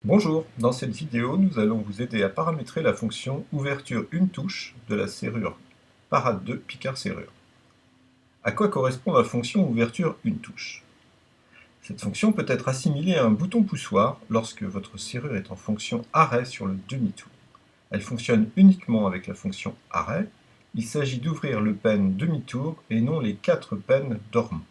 Bonjour, dans cette vidéo, nous allons vous aider à paramétrer la fonction ouverture une touche de la serrure Parade 2 Picard Serrure. À quoi correspond la fonction ouverture une touche? Cette fonction peut être assimilée à un bouton poussoir lorsque votre serrure est en fonction arrêt sur le demi-tour. Elle fonctionne uniquement avec la fonction arrêt. Il s'agit d'ouvrir le pen demi-tour et non les 4 pens dormants.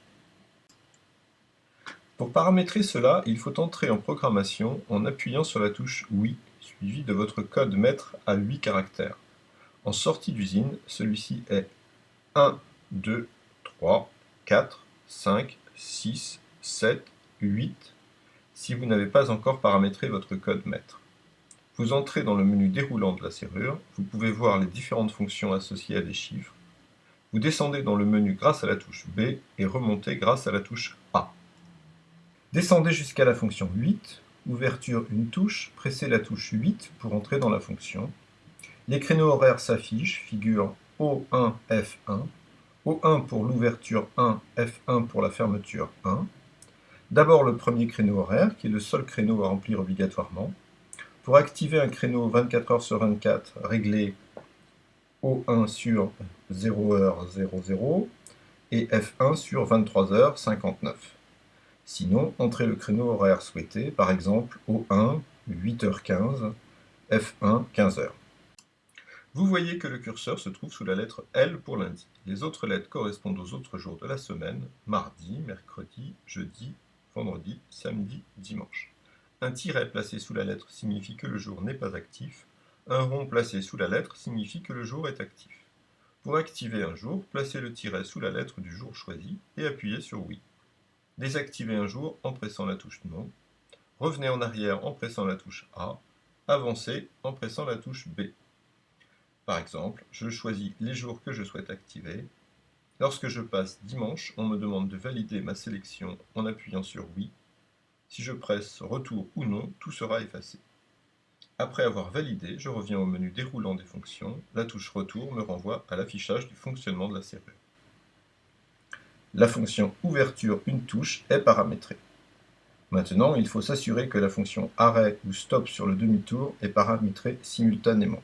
Pour paramétrer cela, il faut entrer en programmation en appuyant sur la touche Oui, suivi de votre code maître à 8 caractères. En sortie d'usine, celui-ci est 1, 2, 3, 4, 5, 6, 7, 8, si vous n'avez pas encore paramétré votre code maître. Vous entrez dans le menu déroulant de la serrure, vous pouvez voir les différentes fonctions associées à des chiffres. Vous descendez dans le menu grâce à la touche B et remontez grâce à la touche A. Descendez jusqu'à la fonction 8, ouverture une touche, pressez la touche 8 pour entrer dans la fonction. Les créneaux horaires s'affichent, figure O1, F1, O1 pour l'ouverture 1, F1 pour la fermeture 1. D'abord le premier créneau horaire, qui est le seul créneau à remplir obligatoirement. Pour activer un créneau 24 heures sur 24, réglez O1 sur 0h00 et F1 sur 23h59. Sinon, entrez le créneau horaire souhaité, par exemple O1, 8h15, F1, 15h. Vous voyez que le curseur se trouve sous la lettre L pour lundi. Les autres lettres correspondent aux autres jours de la semaine, mardi, mercredi, jeudi, vendredi, samedi, dimanche. Un tiret placé sous la lettre signifie que le jour n'est pas actif. Un rond placé sous la lettre signifie que le jour est actif. Pour activer un jour, placez le tiret sous la lettre du jour choisi et appuyez sur Oui. Désactivez un jour en pressant la touche Non. Revenez en arrière en pressant la touche A. Avancez en pressant la touche B. Par exemple, je choisis les jours que je souhaite activer. Lorsque je passe dimanche, on me demande de valider ma sélection en appuyant sur Oui. Si je presse Retour ou Non, tout sera effacé. Après avoir validé, je reviens au menu déroulant des fonctions. La touche Retour me renvoie à l'affichage du fonctionnement de la serrure. La fonction ouverture une touche est paramétrée. Maintenant, il faut s'assurer que la fonction arrêt ou stop sur le demi-tour est paramétrée simultanément.